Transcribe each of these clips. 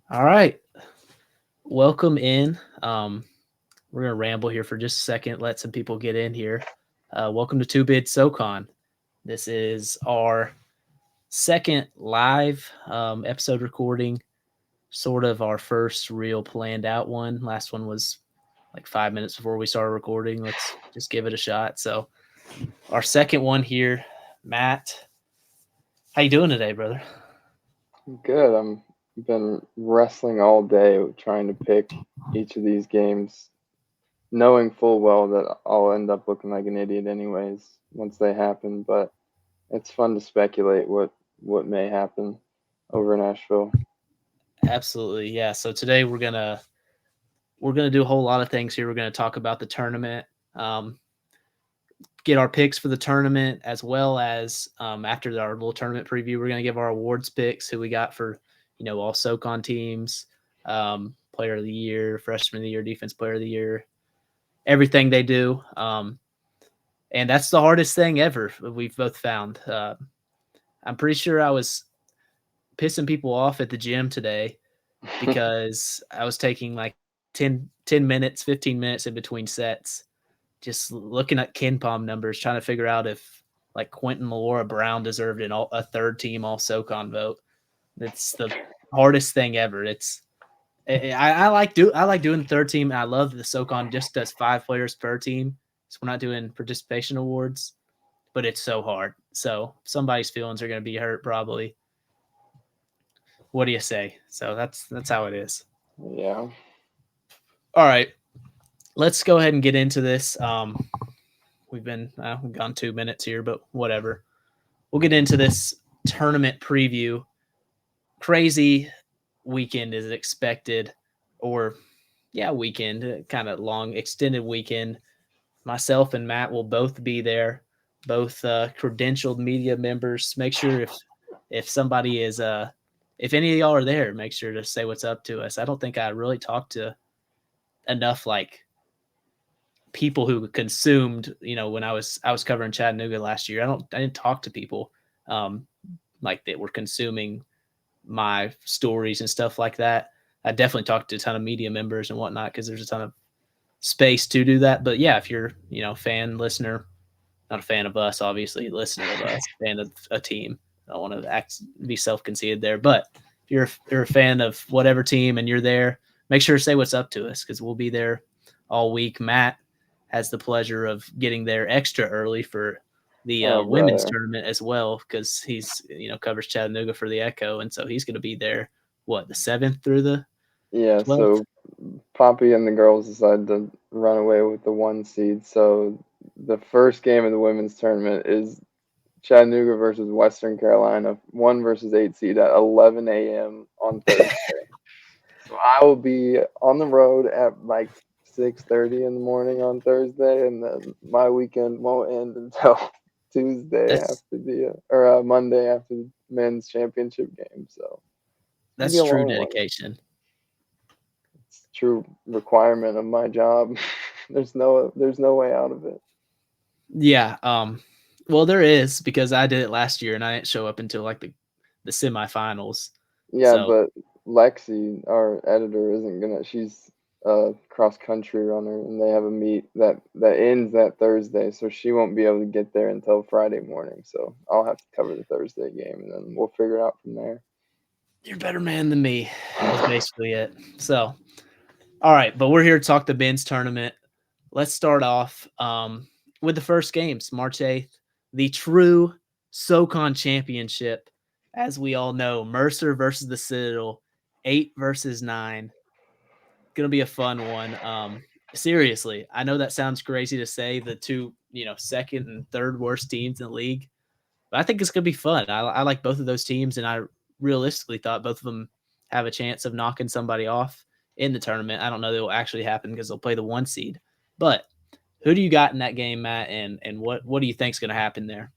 All right. Welcome in. We're going to ramble here for just a second, let some people get in here. Welcome to Two Bid SoCon. This is our second live episode recording, sort of our first real planned out one. Last one was like 5 minutes before we started recording. Let's just give it a shot. So, our second one here, Matt. How you doing today, brother? Good. I'm been wrestling all day trying to pick each of these games, knowing full well that I'll end up looking like an idiot anyways once they happen, but it's fun to speculate what may happen over in Asheville. Absolutely. Yeah. So today we're gonna do a whole lot of things here. We're gonna talk about the tournament, um, get our picks for the tournament, as well as after our little tournament preview, we're gonna give our awards picks, who we got for all SoCon teams, player of the year, freshman of the year, defense player of the year, everything they do. And that's the hardest thing ever. We've both found. I'm pretty sure I was pissing people off at the gym today because I was taking like 10 minutes, 15 minutes in between sets, just looking at Ken Palm numbers, trying to figure out if like Quentin Laura Brown deserved a third team all SoCon vote. It's the hardest thing ever. I like doing the third team. I love the SoCon just does 5 players per team, so we're not doing participation awards, but it's so hard. So somebody's feelings are going to be hurt probably. What do you say? So that's how it is. Yeah. All right, let's go ahead and get into this. We've gone 2 minutes here, but whatever. We'll get into this tournament preview. Crazy weekend is expected, or yeah, weekend, kind of long, extended weekend. Myself and Matt will both be there, both credentialed media members. Make sure if somebody is if any of y'all are there, make sure to say what's up to us. I don't think I really talked to enough like people who consumed, when I was covering Chattanooga last year. I didn't talk to people um like that were consuming my stories and stuff like that. I definitely talked to a ton of media members and whatnot because there's a ton of space to do that. But yeah, if you're, fan, listener, not a fan of us, obviously, listener of us, fan of a team. I don't want to be self-conceited there, but if you're a fan of whatever team and you're there, make sure to say what's up to us because we'll be there all week. Matt has the pleasure of getting there extra early for the Oh, women's brother. tournament as well because he's covers Chattanooga for the Echo, and so he's going to be there. What, the 7th through the Yeah, 12th? so Poppy and the girls decided to run away with the one seed. So the first game of the women's tournament is Chattanooga versus Western Carolina, 1 versus 8 seed at 11 a.m. on Thursday. So I will be on the road at like 6:30 in the morning on Thursday, and then my weekend won't end until Tuesday That's after or Monday after the men's championship game. So it's gonna be that's a true long one. dedication. It's a true requirement of my job. There's no way out of it. Yeah. Well, there is because I did it last year and I didn't show up until like the semifinals. Yeah, So but Lexi, our editor, isn't gonna. She's a cross country runner, and they have a meet that ends that Thursday, so she won't be able to get there until Friday morning. So I'll have to cover the Thursday game, and then we'll figure it out from there. you're a better man than me. Is basically it. So all right, but we're here to talk the men's tournament. Let's start off with the first games, March 8th, the true SoCon championship. As we all know, Mercer versus the Citadel, 8 versus 9. Gonna be a fun one. Seriously, I know that sounds crazy to say the two, second and third worst teams in the league, but I think it's gonna be fun. I like both of those teams, and I realistically thought both of them have a chance of knocking somebody off in the tournament. I don't know that will actually happen because they'll play the 1 seed. But who do you got in that game, Matt? And what do you think's gonna happen there?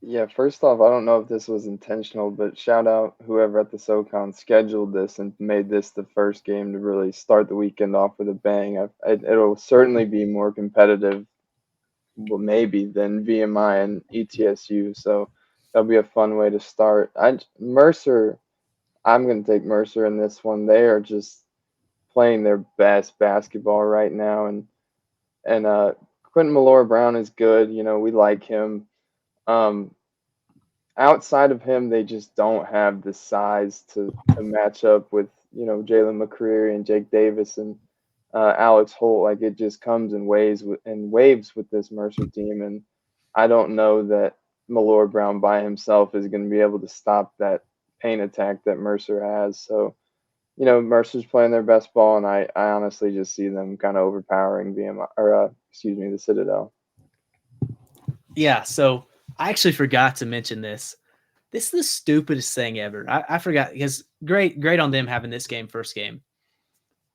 Yeah, first off, I don't know if this was intentional, but shout out whoever at the SoCon scheduled this and made this the first game to really start the weekend off with a bang. It'll certainly be more competitive, well, maybe, than VMI and ETSU. So that'll be a fun way to start. Mercer, I'm going to take Mercer in this one. They are just playing their best basketball right now, and Quentin Malora-Brown is good. You know, we like him. Um, Outside of him, they just don't have the size to match up with, you know, Jalen McCreary and Jake Davis and Alex Holt. Like, it just comes in waves with this Mercer team, and I don't know that Malora-Brown by himself is going to be able to stop that paint attack that Mercer has. So, you know, Mercer's playing their best ball, and I honestly just see them kind of overpowering the Citadel. Yeah, so I actually forgot to mention this. This is the stupidest thing ever. I forgot because great on them having this first game.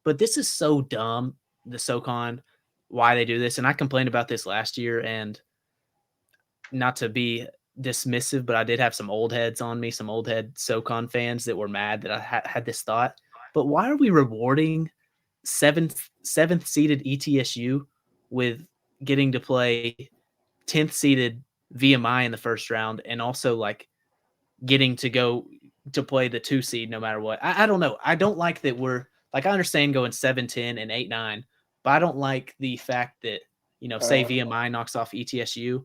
But this is so dumb, the SoCon, why they do this. And I complained about this last year, and not to be dismissive, but I did have some old heads on me, some old head SoCon fans that were mad that I had this thought. But why are we rewarding seventh seeded ETSU with getting to play 10th seeded VMI in the first round, and also like getting to go to play the 2 seed no matter what? I don't know. I don't like that we're like, I understand going 7-10 and 8-9, but I don't like the fact that, say Uh, VMI knocks off ETSU,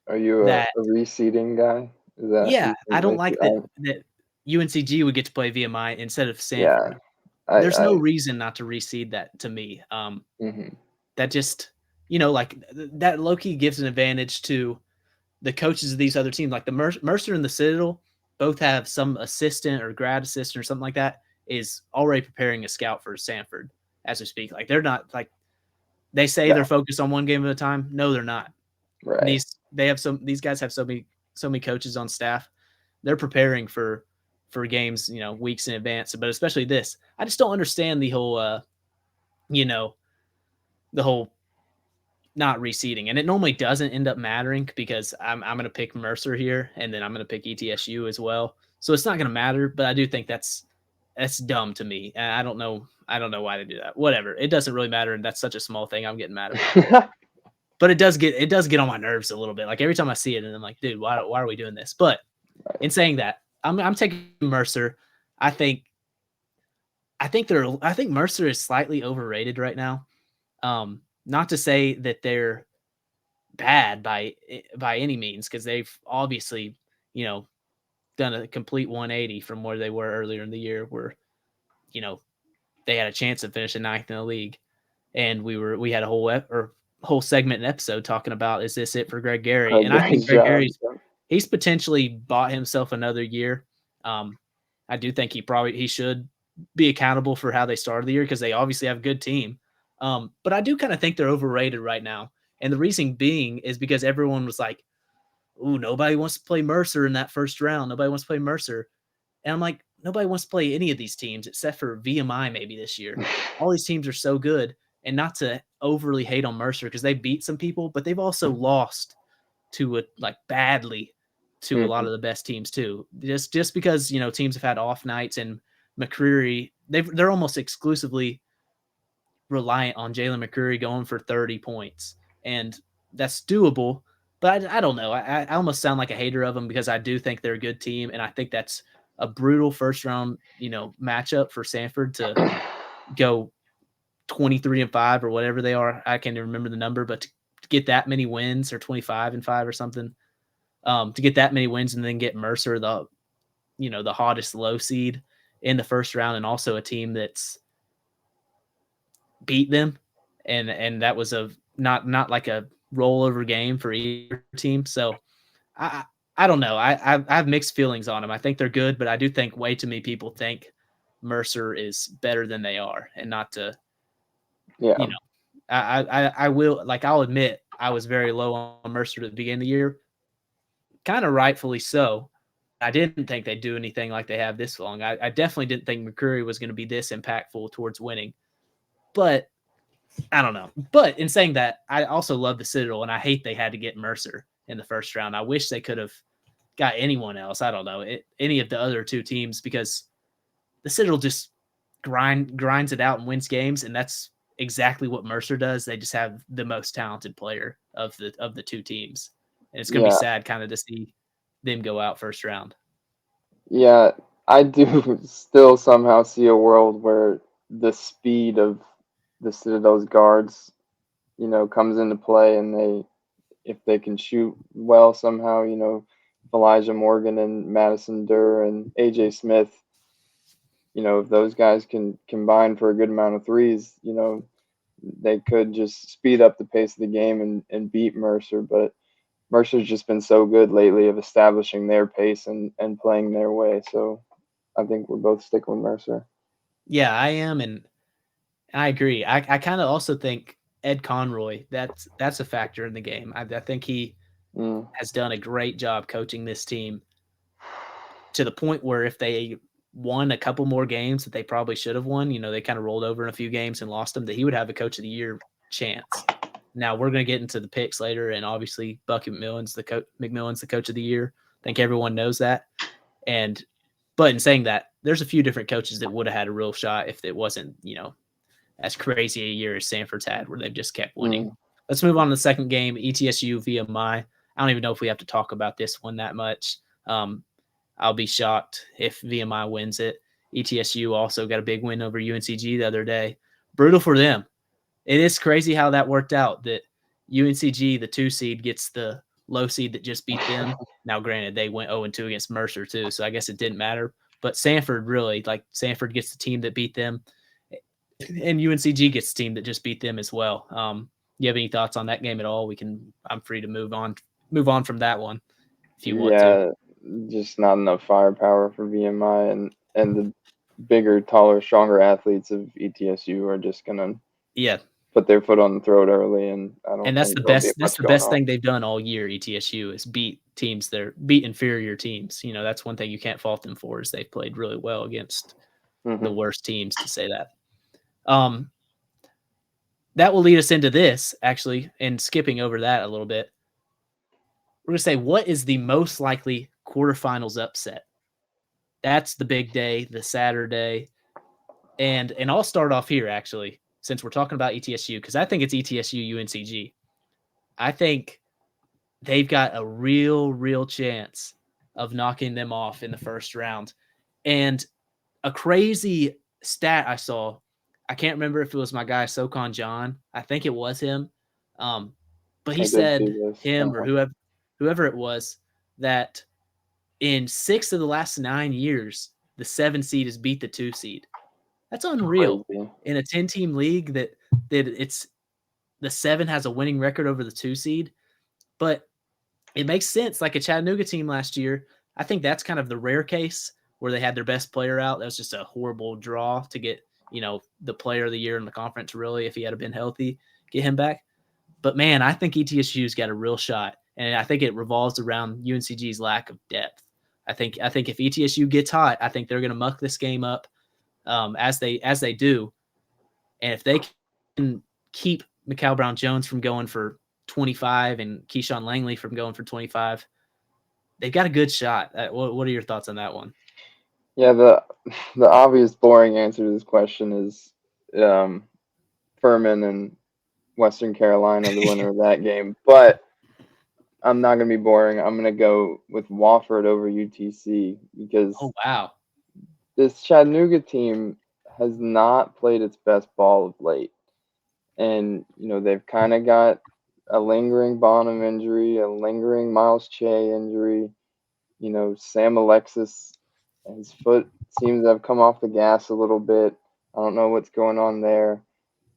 are you that a reseeding guy? Is that yeah, you I think don't makes like that UNCG would get to play VMI instead of yeah, Sanford. There's I no reason not to reseed that to me. mhm. That just, like that low key gives an advantage to the coaches of these other teams. Like the Mercer and the Citadel both have some assistant or grad assistant or something like that is already preparing a scout for Sanford as we speak. Like they're not like they say they're No, focused on one game at a time. No, they're not. right. These guys have so many coaches on staff. They're preparing for games, weeks in advance. But especially this, I just don't understand the whole, you know, the whole not reseeding, and it normally doesn't end up mattering because I'm going to pick Mercer here, and then I'm going to pick ETSU as well. So it's not going to matter. But I do think that's dumb to me. And I don't know why they do that. Whatever, it doesn't really matter, and that's such a small thing I'm getting mad about. But it does get on my nerves a little bit. Like every time I see it, and I'm like, dude, why are we doing this? But in saying that, I'm taking Mercer. I think I think Mercer is slightly overrated right now. Not to say that they're bad by any means, because they've obviously, you know, done a complete 180 from where they were earlier in the year, where, you know, they had a chance of finishing ninth in the league. And we had a whole segment and episode talking about, is this it for Greg Gary? Craig And I think Gary's Greg job. Gary's he's potentially bought himself another year. I do think he should be accountable for how they started the year, because they obviously have a good team. But I do kind of think they're overrated right now. And the reason being is because everyone was like, ooh, nobody wants to play Mercer in that first round. Nobody wants to play Mercer. And I'm like, nobody wants to play any of these teams except for VMI maybe this year. All these teams are so good. And not to overly hate on Mercer, because they beat some people, but they've also lost to badly to a lot Mhm. of the best teams too. Just because, teams have had off nights, and McCreary, they're almost exclusively reliant on Jalen McCreary going for 30 points. And that's doable. But I don't know. I almost sound like a hater of them, because I do think they're a good team. And I think that's a brutal first round, matchup for Sanford to go 23-5 or whatever they are. I can't even remember the number, but to get that many wins, or 25-5 or something, to get that many wins and then get Mercer, the hottest low seed in the first round, and also a team that's beat them, and that was not like a rollover game for either team. So I I don't know. I have mixed feelings on them. I think they're good, but I do think way too many people think Mercer is better than they are, and not to, Yeah. you know, I will, like, I'll admit I was very low on Mercer at the beginning of the year, kind of rightfully so. I didn't think they'd do anything like they have this long. I definitely didn't think McCreary was going to be this impactful towards winning, but I don't know. But in saying that, I also love the Citadel, and I hate they had to get Mercer in the first round. I wish they could have got anyone else. I don't know, any of the other two teams, because the Citadel just grinds it out and wins games, and that's exactly what Mercer does. They just have the most talented player of the two teams, and it's going to be Yeah. sad kind of to see them go out first round. Yeah. I do still somehow see a world where the speed of the Citadel's guards, comes into play, and if they can shoot well somehow, Elijah Morgan and Madison Durr and AJ Smith, if those guys can combine for a good amount of threes, they could just speed up the pace of the game and beat Mercer. But Mercer's just been so good lately of establishing their pace and playing their way. So I think we're both sticking with Mercer. Yeah, I am, and I agree. I kind of also think Ed Conroy, that's a factor in the game. I think he has done a great job coaching this team to the point where if they won a couple more games that they probably should have won, they kind of rolled over in a few games and lost them, that he would have a coach of the year chance. Now we're going to get into the picks later, and obviously Bucky McMillan's the coach of the year. I think everyone knows that. But in saying that, there's a few different coaches that would have had a real shot if it wasn't, as crazy a year as Sanford's had, where they've just kept winning. Let's move on to the second game, ETSU VMI. I don't even know if we have to talk about this one that much. I'll be shocked if VMI wins it. ETSU also got a big win over UNCG the other day. Brutal for them. It is crazy how that worked out, that UNCG, the 2 seed, gets the low seed that just beat them. Now, granted, they went 0-2 against Mercer too, so I guess it didn't matter. But Sanford Sanford gets the team that beat them, and UNCG gets the team that just beat them as well. You have any thoughts on that game at all? I'm free to move on from that one if you want to. Just not enough firepower for VMI, and the bigger, taller, stronger athletes of ETSU are just gonna put their foot on the throat early, and I don't. And that's think the best thing they've done all year. ETSU is beat inferior teams. That's one thing you can't fault them for, is they've played really well against the worst teams, to say that. That will lead us into this, actually, and skipping over that a little bit. We're going to say, what is the most likely quarterfinals upset? That's the big day, the Saturday. And I'll start off here, actually, since we're talking about ETSU, because I think it's ETSU UNCG. I think they've got a real chance of knocking them off in the first round. And a crazy stat I saw, I can't remember if it was my guy SoCon John. I think it was him. But he said, him or whoever it was, that in 6 of the last 9 years, the 7 seed has beat the 2 seed. That's unreal. Crazy. In a 10-team league that it's the 7 has a winning record over the 2 seed. But it makes sense. Like a Chattanooga team last year, I think that's kind of the rare case where they had their best player out. That was just a horrible draw to get, the player of the year in the conference, really, if he had been healthy, get him back. But man, I think ETSU's got a real shot. And I think it revolves around UNCG's lack of depth. I think if ETSU gets hot, I think they're going to muck this game up as they do. And if they can keep Mikal Brown-Jones from going for 25 and Keyshawn Langley from going for 25, they've got a good shot. What are your thoughts on that one? Yeah, the obvious boring answer to this question is Furman and Western Carolina, the winner of that game. But I'm not going to be boring. I'm going to go with Wofford over UTC because this Chattanooga team has not played its best ball of late. And, they've kind of got a lingering Bonham injury, a lingering Miles Che injury. Sam Alexis, his foot seems to have come off the gas a little bit. I don't know what's going on there.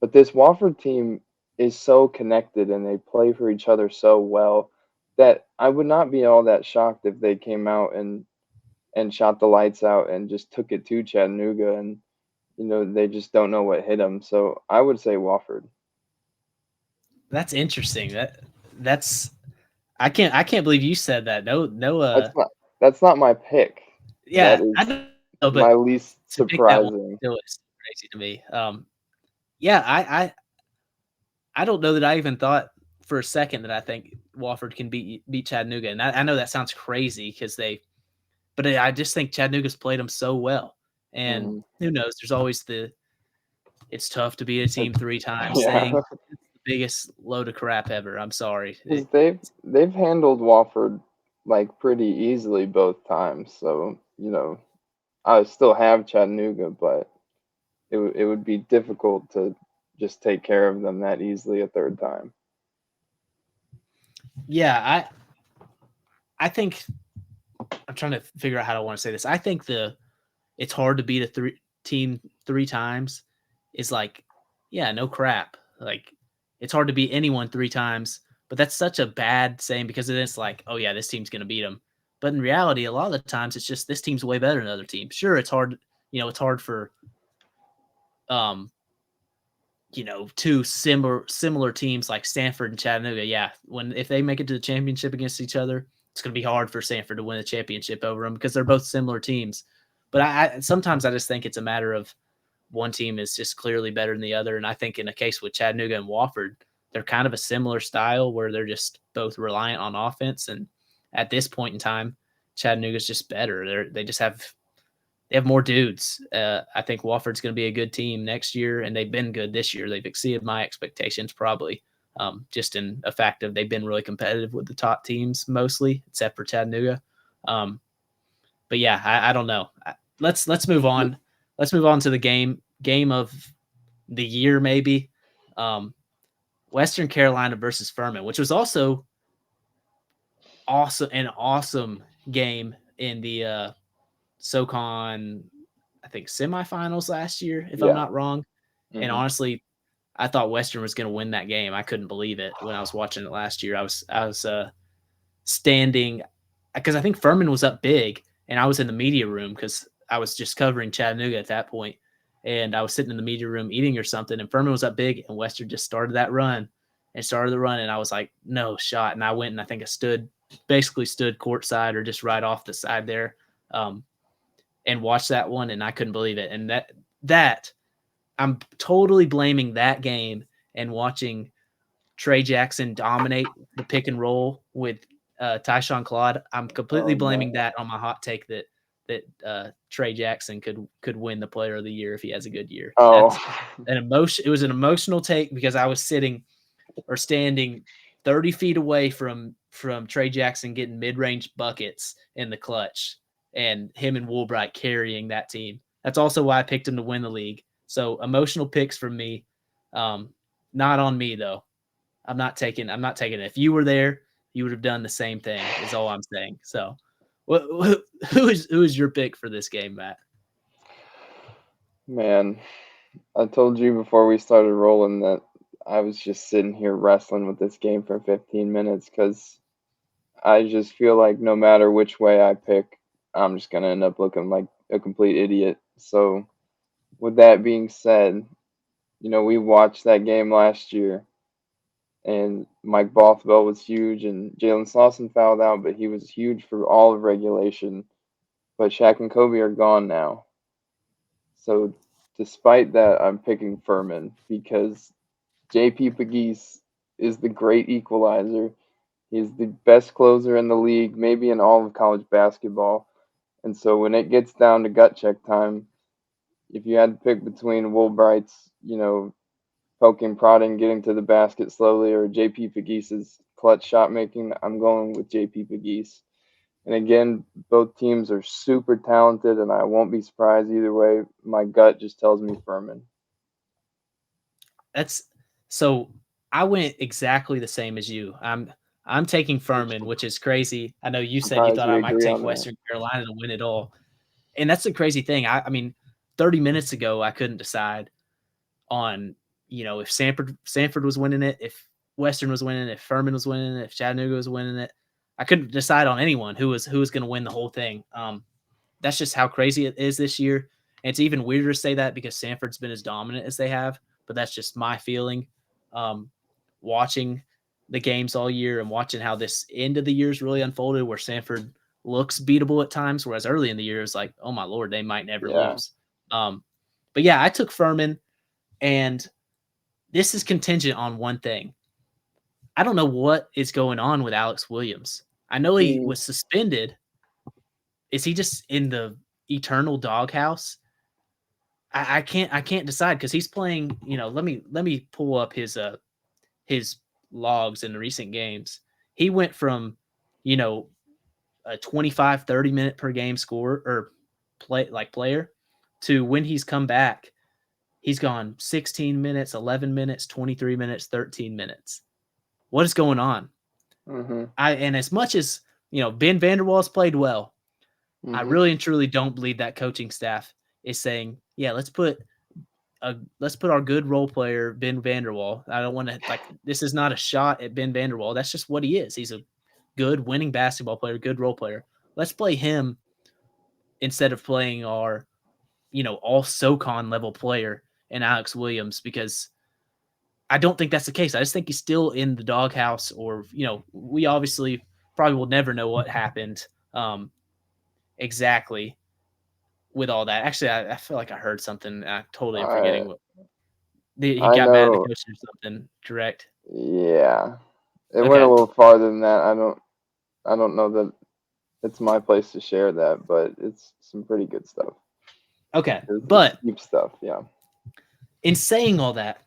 But this Wofford team is so connected and they play for each other so well that I would not be all that shocked if they came out and shot the lights out and just took it to Chattanooga, and they just don't know what hit them. So I would say Wofford. That's interesting. That's I can't believe you said that. No. That's not my pick. Yeah, I know, but my least surprising. Still is crazy to me. Yeah, I don't know that I even thought for a second that I think Wofford can beat Chattanooga, and I know that sounds crazy but I just think Chattanooga's played them so well, and who knows? There's always it's tough to beat a team 3 times thing. It's the biggest load of crap ever. I'm sorry. They've handled Wofford like pretty easily both times, so I still have Chattanooga, but it would be difficult to just take care of them that easily a third time. Yeah, I think I'm trying to figure out how I want to say this. I think it's hard to beat a team 3 times is like, yeah, no crap. Like it's hard to beat anyone 3 times, but that's such a bad saying because it's like, oh yeah, this team's going to beat them. But in reality, a lot of the times it's just this team's way better than other teams. Sure, it's hard, it's hard for um two similar teams like Stanford and Chattanooga. Yeah, if they make it to the championship against each other, it's going to be hard for Stanford to win the championship over them because they're both similar teams. But I sometimes I just think it's a matter of one team is just clearly better than the other. And I think in a case with Chattanooga and Wofford, they're kind of a similar style where they're just both reliant on offense. And at this point in time, Chattanooga's just better. They have more dudes. I think Wofford's going to be a good team next year, and they've been good this year. They've exceeded my expectations probably, just in a fact of they've been really competitive with the top teams mostly, except for Chattanooga. But yeah, I don't know. Let's move on. Let's move on to the game of the year maybe. Western Carolina versus Furman, which was also an awesome game in the SoCon, I think semifinals last year, if I'm not wrong. Mm-hmm. And honestly, I thought Western was going to win that game. I couldn't believe it when I was watching it last year. I was standing because I think Furman was up big, and I was in the media room because I was just covering Chattanooga at that point, and I was sitting in the media room eating or something, and Furman was up big, and Western just started the run, and I was like, no shot, and I went and I think I basically stood courtside or just right off the side there, and watched that one, and I couldn't believe it, and that I'm totally blaming that game and watching Trey Jackson dominate the pick and roll with Tyshawn Claude. I'm completely blaming that on my hot take that Trey Jackson could win the Player of the Year if he has a good year. Oh, It was an emotional take because I was standing 30 feet away from Trey Jackson getting mid-range buckets in the clutch, and him and Woolbright carrying that team. That's also why I picked him to win the league. So emotional picks from me. Not on me though. I'm not taking it. If you were there, you would have done the same thing, is all I'm saying. So who is your pick for this game, Matt? Man, I told you before we started rolling that I was just sitting here wrestling with this game for 15 minutes because I just feel like no matter which way I pick, I'm just going to end up looking like a complete idiot. So, with that being said, we watched that game last year, and Mike Bothwell was huge, and Jalen Slauson fouled out, but he was huge for all of regulation. But Shaq and Kobe are gone now. So, despite that, I'm picking Furman because JP Pegues is the great equalizer. He's the best closer in the league, maybe in all of college basketball. And so when it gets down to gut check time, if you had to pick between Woolbright's, poking, prodding, getting to the basket slowly, or JP Pegues' clutch shot making, I'm going with JP Pegues. And again, both teams are super talented, and I won't be surprised either way. My gut just tells me Furman. So I went exactly the same as you. I'm taking Furman, which is crazy. I know you said you thought I might take Western Carolina to win it all. And that's the crazy thing. I mean, 30 minutes ago, I couldn't decide on, if Sanford was winning it, if Western was winning it, if Furman was winning it, if Chattanooga was winning it. I couldn't decide on anyone who was going to win the whole thing. That's just how crazy it is this year. And it's even weirder to say that because Sanford's been as dominant as they have, but that's just my feeling. Watching the games all year and watching how this end of the year's really unfolded, where Sanford looks beatable at times, whereas early in the year it's like, oh my Lord, they might never lose. But yeah, I took Furman, and this is contingent on one thing. I don't know what is going on with Alex Williams. I know he was suspended. Is he just in the eternal doghouse? I can't decide because he's playing. Let me pull up his logs in the recent games. He went from a 25, 30 minute per game score, or player to when he's come back, he's gone 16 minutes, 11 minutes, 23 minutes, 13 minutes. What is going on? Mm-hmm. And as much as, Ben Vanderwaal's played well, I Mm-hmm. really and truly don't believe that coaching staff is saying, yeah, let's put our good role player, Ben Vanderwaal. I don't want to, this is not a shot at Ben Vanderwaal. That's just what he is. He's a good winning basketball player, good role player. Let's play him instead of playing our, all SoCon level player and Alex Williams, because I don't think that's the case. I just think he's still in the doghouse, or, we obviously probably will never know what happened exactly with all that. Actually, I feel like I heard something. I totally am I forgetting what he I got mad at the know. coach or something. Correct. Yeah, it went a Okay. little farther than that. I don't know that it's my place to share that, but it's some pretty good stuff. Okay. It's But deep stuff. Yeah. in saying all that,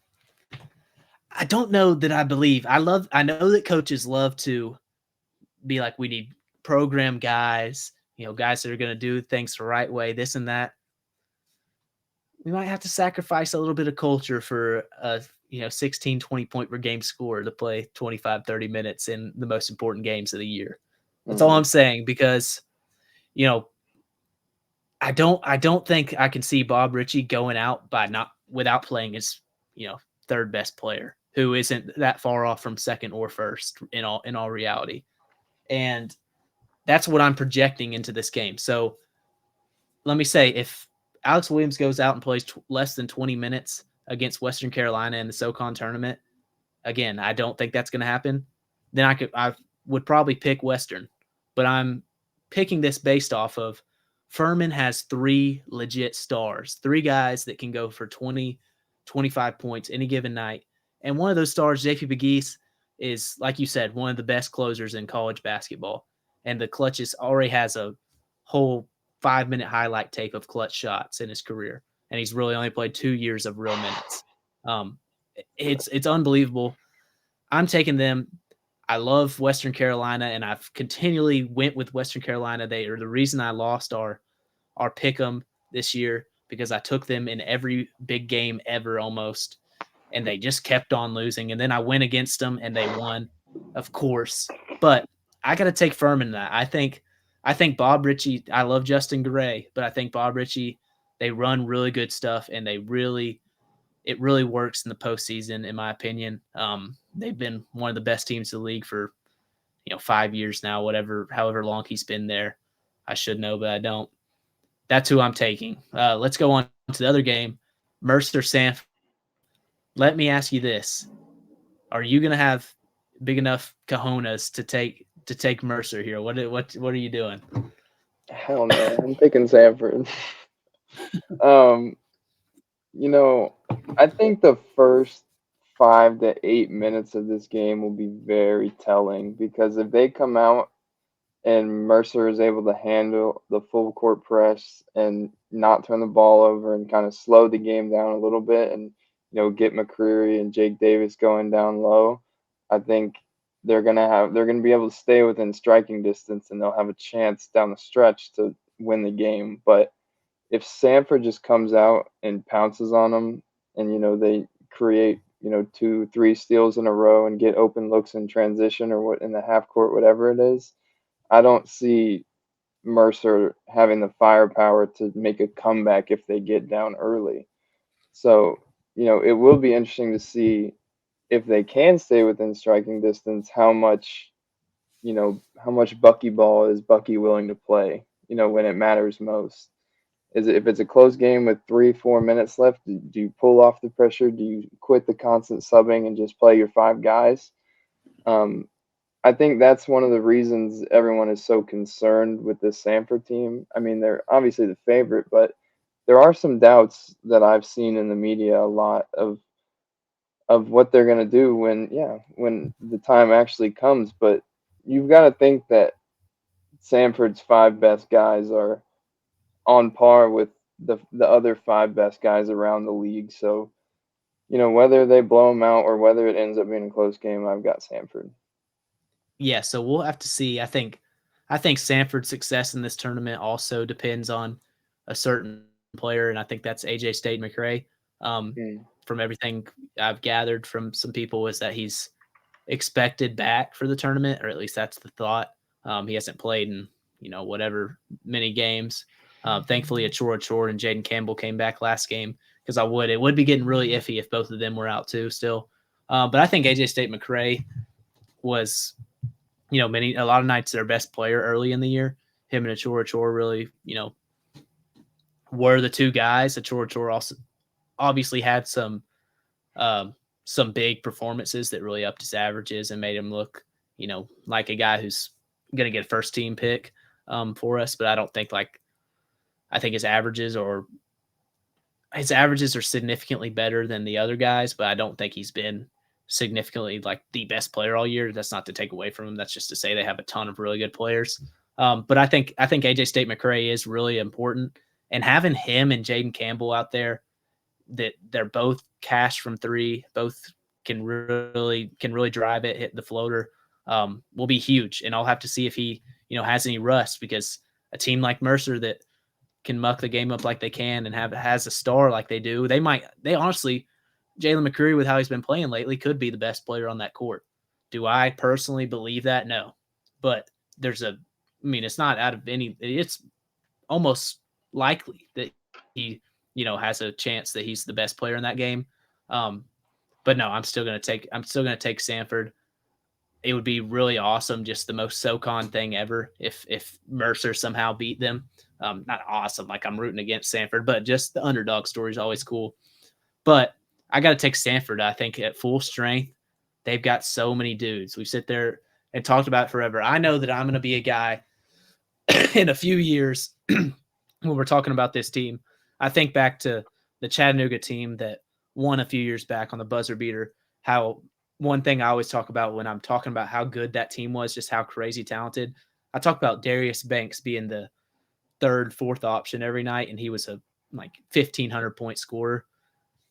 I don't know that I believe. I know that coaches love to be like, we need program guys, guys that are going to do things the right way, this and that. We might have to sacrifice a little bit of culture for a 16, 20 point per game score to play 25, 30 minutes in the most important games of the year. That's all Mm-hmm. I'm saying, because I don't think I can see Bob Ritchie going out without playing his third best player, who isn't that far off from second or first in all reality. And that's what I'm projecting into this game. So let me say, if Alex Williams goes out and plays less than 20 minutes against Western Carolina in the SoCon tournament, again, I don't think that's going to happen. Then I would probably pick Western, but I'm picking this based off of Furman has 3 legit stars, 3 guys that can go for 20, 25 points any given night. And one of those stars, JP Pegues, is, like you said, one of the best closers in college basketball. And the clutches already has a whole 5-minute highlight tape of clutch shots in his career. And he's really only played 2 years of real minutes. It's unbelievable. I'm taking them. I love Western Carolina, and I've continually went with Western Carolina. They are the reason I lost our pick'em this year, because I took them in every big game ever almost, and they just kept on losing. And then I went against them, and they won, of course. But I got to take Furman in that. I think Bob Ritchie. I love Justin Gray, but I think Bob Ritchie. They run really good stuff, and it really works in the postseason, in my opinion. They've been one of the best teams in the league for 5 years now, however long he's been there. I should know, but I don't. That's who I'm taking. Let's go on to the other game, Mercer Sanford. Let me ask you this: are you going to have big enough cojones to take Mercer here? What are you doing? Hell no, I'm picking Sanford. um, I think the first 5 to 8 minutes of this game will be very telling, because if they come out and Mercer is able to handle the full court press and not turn the ball over and kind of slow the game down a little bit, and get McCreary and Jake Davis going down low, I think they're gonna be able to stay within striking distance, and they'll have a chance down the stretch to win the game. But if Sanford just comes out and pounces on them, and they create 2, 3 steals in a row and get open looks in transition or what in the half court, whatever it is, I don't see Mercer having the firepower to make a comeback if they get down early. So, it will be interesting to see if they can stay within striking distance, how much buckyball is Bucky willing to play, when it matters most. If it's a close game with 3, 4 minutes left, do you pull off the pressure? Do you quit the constant subbing and just play your 5 guys? Um, I think that's one of the reasons everyone is so concerned with this Sanford team. I mean, they're obviously the favorite, but there are some doubts that I've seen in the media a lot of what they're going to do when the time actually comes. But you've got to think that Sanford's 5 best guys are on par with the other 5 best guys around the league. So, whether they blow them out or whether it ends up being a close game, I've got Sanford. Yeah, so we'll have to see. I think Sanford's success in this tournament also depends on a certain player, and I think that's AJ State McRae. Mm. From everything I've gathered from some people, is that he's expected back for the tournament, or at least that's the thought. He hasn't played in whatever many games. Thankfully, Achor and Jaden Campbell came back last game, because it would be getting really iffy if both of them were out too still. But I think AJ State McRae was, a lot of nights their best player early in the year. Him and Achor really, were the two guys. Achor also obviously had some big performances that really upped his averages and made him look, like a guy who's going to get a first team pick for us. But I don't think I think his averages are significantly better than the other guys, but I don't think he's been significantly like the best player all year. That's not to take away from him. That's just to say they have a ton of really good players. But I think AJ State McRae is really important, and having him and Jaden Campbell out there, that they're both cash from three, both can really drive it, hit the floater, will be huge. And I'll have to see if he, has any rust, because a team like Mercer that can muck the game up like they can and has a star like they do, they honestly, Jalen McCreary, with how he's been playing lately, could be the best player on that court. Do I personally believe that? No. But it's not out of it's almost likely that he, has a chance that he's the best player in that game. But no, I'm still going to take Samford. It would be really awesome, just the most SoCon thing ever, if Mercer somehow beat them. Not awesome, like I'm rooting against Samford, but just the underdog story is always cool. But I got to take Samford. I think at full strength, they've got so many dudes. We sit there and talked about it forever. I know that I'm going to be a guy in a few years when we're talking about this team. I think back to the Chattanooga team that won a few years back on the buzzer beater. How one thing I always talk about when I'm talking about how good that team was, just how crazy talented. I talk about Darius Banks being the third, fourth option every night, and he was a 1,500 point scorer.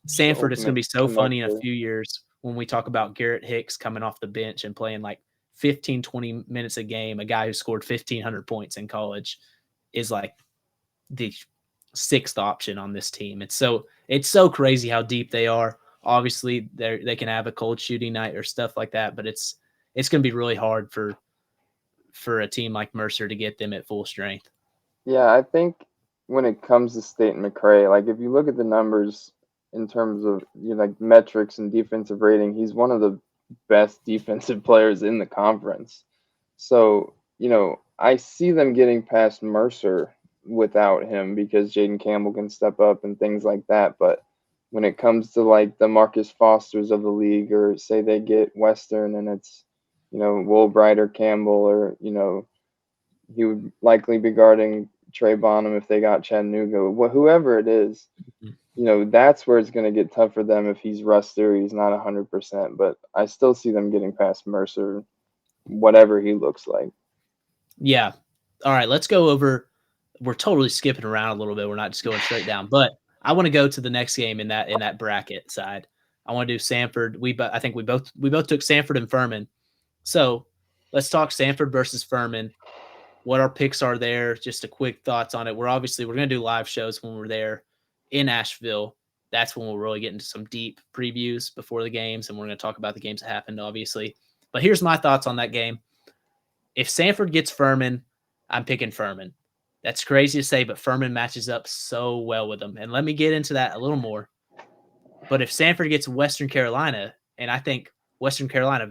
Samford is going to be so funny in a few years when we talk about Garrett Hicks coming off the bench and playing 15, 20 minutes a game. A guy who scored 1,500 points in college is the sixth option on this team. It's so crazy how deep they are. Obviously, they can have a cold shooting night or stuff like that, but it's going to be really hard for a team like Mercer to get them at full strength. Yeah, I think when it comes to State and McRae, if you look at the numbers in terms of metrics and defensive rating, he's one of the best defensive players in the conference. So, I see them getting past Mercer without him, because Jaden Campbell can step up and things like that. But when it comes to the Marcus Fosters of the league, or say they get Western and it's, Woolbright or Campbell, or, he would likely be guarding Trey Bonham if they got Chattanooga, whoever it is, that's where it's going to get tough for them if he's rusty or he's not 100%. But I still see them getting past Mercer, whatever he looks like. Yeah. All right, let's go over. We're totally skipping around a little bit. We're not just going straight down, but I want to go to the next game in that bracket side. I want to do Samford. I think we both took Samford and Furman. So let's talk Samford versus Furman. What our picks are there. Just a quick thoughts on it. We're going to do live shows when we're there in Asheville. That's when we'll really get into some deep previews before the games, and we're going to talk about the games that happened, obviously. But here's my thoughts on that game. If Samford gets Furman, I'm picking Furman. That's crazy to say, but Furman matches up so well with them. And let me get into that a little more. But if Samford gets Western Carolina, and I think Western Carolina,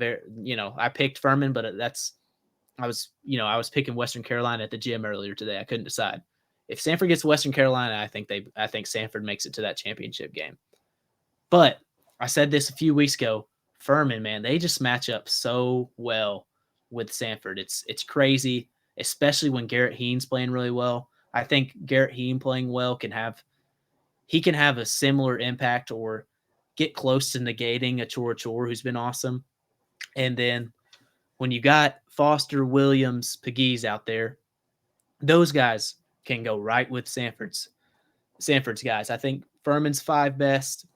I picked Furman, but I was picking Western Carolina at the gym earlier today. I couldn't decide. If Samford gets Western Carolina, I think Samford makes it to that championship game. But I said this a few weeks ago, Furman, man, they just match up so well with Samford. It's crazy, especially when Garrett Heen's playing really well. I think Garrett Heen playing well can have a similar impact or get close to negating Achor, who's been awesome. And then when you got Foster, Williams, Pegues out there, those guys can go right with Samford's guys. I think Furman's 5 best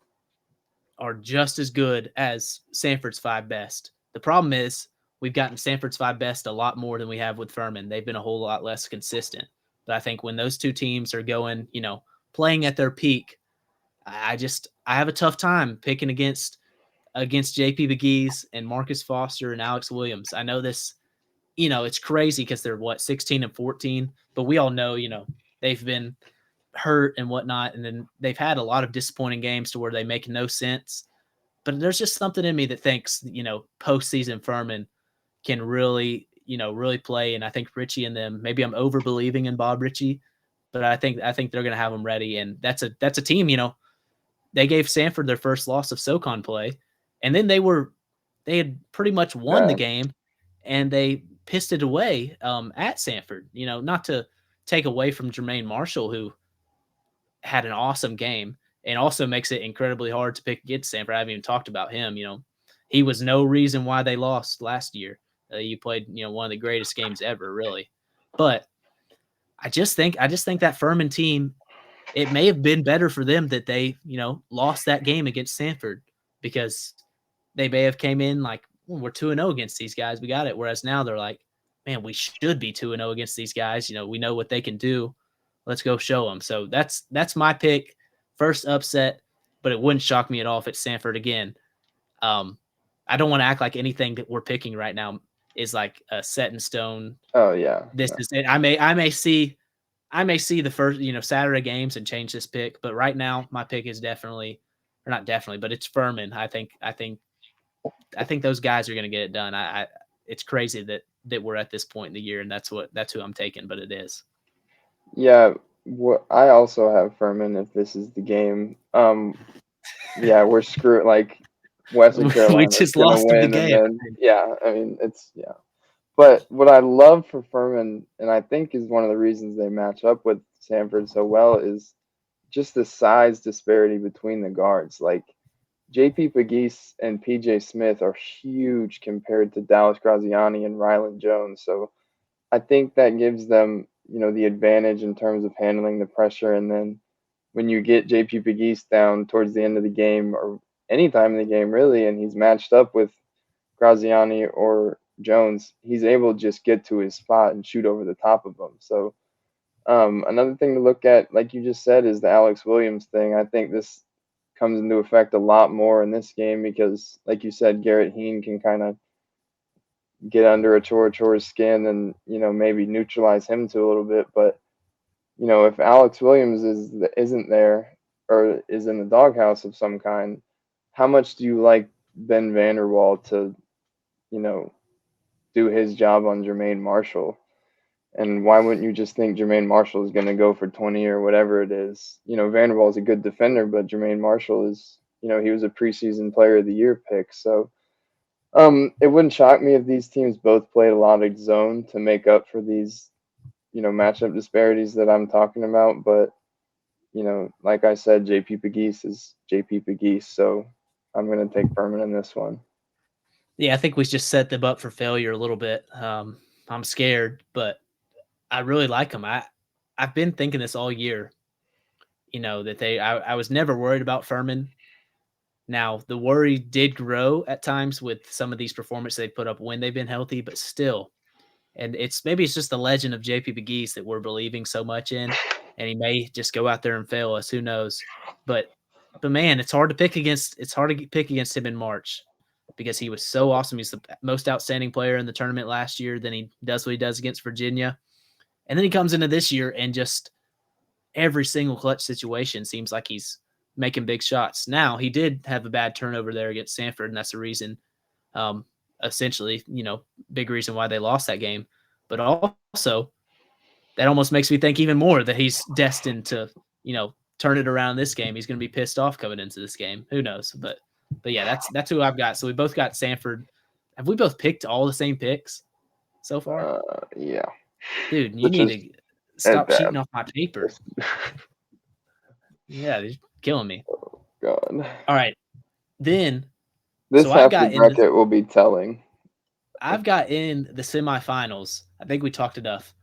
are just as good as Samford's 5 best. The problem is we've gotten Samford's 5 best a lot more than we have with Furman. They've been a whole lot less consistent. But I think when those two teams are going, playing at their peak, I have a tough time picking against JP McGee's and Marcus Foster and Alex Williams. I know this, it's crazy because they're 16 and 14, but we all know, they've been hurt and whatnot. And then they've had a lot of disappointing games to where they make no sense. But there's just something in me that thinks, postseason Furman can really, really play. And I think Richie and them, maybe I'm over believing in Bob Richie, but I think they're going to have them ready. And that's a team, they gave Sanford their first loss of SoCon play. And then they had pretty much won the game and they pissed it away at Sanford, not to take away from Jermaine Marshall, who had an awesome game and also makes it incredibly hard to pick against Sanford. I haven't even talked about him. He was no reason why they lost last year. You played, one of the greatest games ever, really. But I just think that Furman team, it may have been better for them that they, lost that game against Sanford, because they may have came in like, we're 2-0 against these guys. We got it. Whereas now they're like, man, we should be 2-0 against these guys. We know what they can do. Let's go show them. So that's my pick. First upset, but it wouldn't shock me at all if it's Sanford again. I don't want to act like anything that we're picking right now is like a set in stone. Oh yeah. This is it. I may see the first, Saturday games and change this pick, but right now my pick is definitely, or not definitely, but it's Furman. I think those guys are going to get it done. It's crazy that we're at this point in the year, and that's who I'm taking, but it is. Yeah, I also have Furman if this is the game. Yeah, we're screwed. Like Western Carolina, we just lost the game. Then, yeah, I mean yeah. But what I love for Furman, and I think is one of the reasons they match up with Sanford so well, is just the size disparity between the guards. Like J.P. Pegues and P.J. Smith are huge compared to Dallas Graziani and Rylan Jones. So I think that gives them, the advantage in terms of handling the pressure. And then when you get J.P. Pegues down towards the end of the game or any time in the game really, and he's matched up with Graziani or Jones, he's able to just get to his spot and shoot over the top of them. So another thing to look at, like you just said, is the Alex Williams thing. I think this comes into effect a lot more in this game because, like you said, Garrett Heen can kind of get under Chora's skin and, maybe neutralize him to a little bit. But, if Alex Williams isn't there or is in the doghouse of some kind, how much do you like Ben Vanderwall to, do his job on Jermaine Marshall? And why wouldn't you just think Jermaine Marshall is going to go for 20 or whatever it is? Vanderwall is a good defender, but Jermaine Marshall is, he was a preseason player of the year pick. So it wouldn't shock me if these teams both played a lot of zone to make up for these, matchup disparities that I'm talking about. But, like I said, J.P. Pegues is J.P. Pegues. So I'm going to take Furman in this one. Yeah, I think we just set them up for failure a little bit. I'm scared, but I really like them. I've been thinking this all year, that I was never worried about Furman. Now, the worry did grow at times with some of these performances they put up when they've been healthy, but still. And maybe it's just the legend of J.P. Pegues that we're believing so much in, and he may just go out there and fail us. Who knows? But man, it's hard to pick against him in March because he was so awesome. He's the most outstanding player in the tournament last year. Then he does what he does against Virginia. And then he comes into this year and just every single clutch situation seems like he's making big shots. Now, he did have a bad turnover there against Sanford, and that's the reason, essentially, big reason why they lost that game. But also, that almost makes me think even more that he's destined to, turn it around this game. He's going to be pissed off coming into this game. Who knows? But yeah, that's who I've got. So we both got Sanford. Have we both picked all the same picks so far? Yeah. Dude, you need to stop cheating off my paper. Yeah, you're killing me. Oh, God. All right. Then this half the bracket will be telling. I've got in the semifinals. I think we talked enough.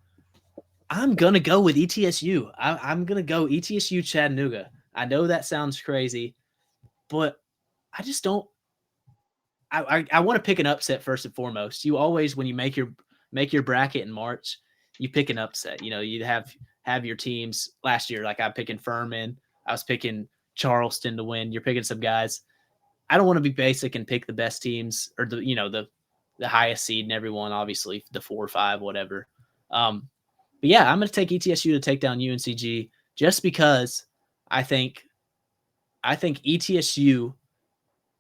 I'm going to go with ETSU. I'm going to go ETSU Chattanooga. I know that sounds crazy, but I just don't. I want to pick an upset first and foremost. You always, when you make your bracket in March, you pick an upset. You have have your teams last year. Like I'm picking Furman, I was picking Charleston to win. You're picking some guys. I don't want to be basic and pick the best teams or the highest seed in everyone, obviously the 4 or 5, whatever. But yeah, I'm going to take ETSU to take down UNCG just because I think ETSU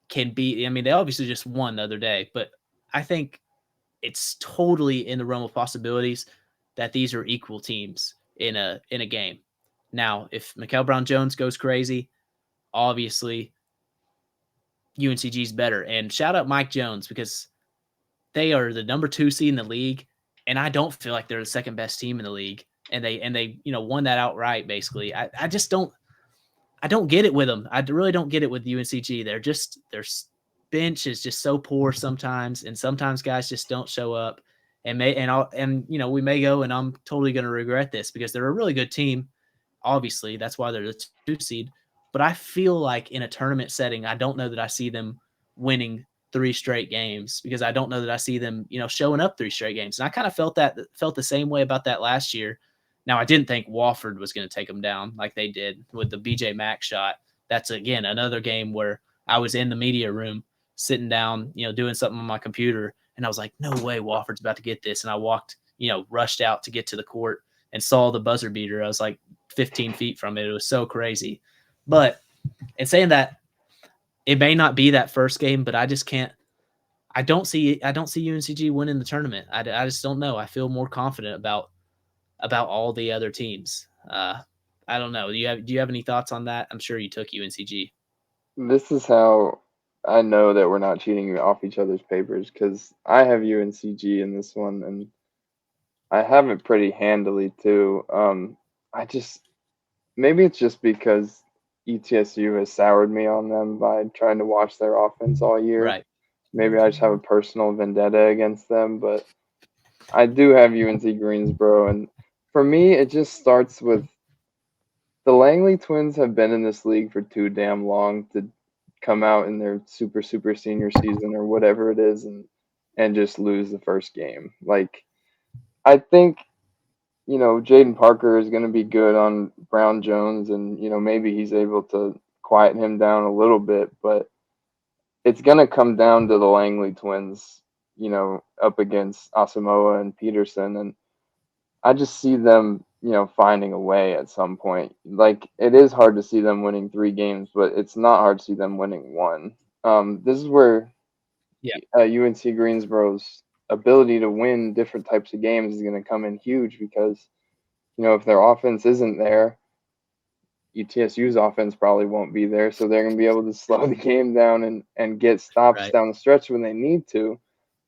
can beat. I mean, they obviously just won the other day, but I think it's totally in the realm of possibilities that these are equal teams in a game. Now, if Mikael Brown-Jones goes crazy, obviously UNCG's better. And shout out Mike Jones because they are the number 2 seed in the league, and I don't feel like they're the second best team in the league. And they won that outright basically. I just don't get it with them. I really don't get it with UNCG. Their bench is just so poor sometimes, and sometimes guys just don't show up. And we may go, and I'm totally going to regret this because they're a really good team. Obviously, that's why they're the 2 seed. But I feel like in a tournament setting, I don't know that I see them winning 3 straight games because I don't know that I see them, showing up 3 straight games. And I kind of felt the same way about that last year. Now, I didn't think Wofford was going to take them down like they did with the BJ Mack shot. That's, again, another game where I was in the media room sitting down, doing something on my computer, and I was like, no way Wofford's about to get this. And I walked, rushed out to get to the court and saw the buzzer beater. I was like 15 feet from it. It was so crazy. But in saying that, it may not be that first game, but I just can't. I don't see UNCG winning the tournament. I just don't know. I feel more confident about all the other teams. I don't know. Do you have any thoughts on that? I'm sure you took UNCG. This is how I know that we're not cheating off each other's papers because I have UNCG in this one, and I have it pretty handily too. I just maybe it's just because ETSU has soured me on them by trying to watch their offense all year. Right. Maybe I just have a personal vendetta against them, but I do have UNC Greensboro, and for me, it just starts with the Langley twins have been in this league for too damn long to come out in their super senior season or whatever it is and just lose the first game. Like I think Jaden Parker is going to be good on Brown Jones, and maybe he's able to quiet him down a little bit, but it's going to come down to the Langley twins, up against Asamoah and Peterson, and I just see them, finding a way at some point. Like it is hard to see them winning 3 games, but it's not hard to see them winning 1. This is where UNC Greensboro's ability to win different types of games is going to come in huge because, if their offense isn't there, ETSU's offense probably won't be there, so they're going to be able to slow the game down and get stops down the stretch when they need to.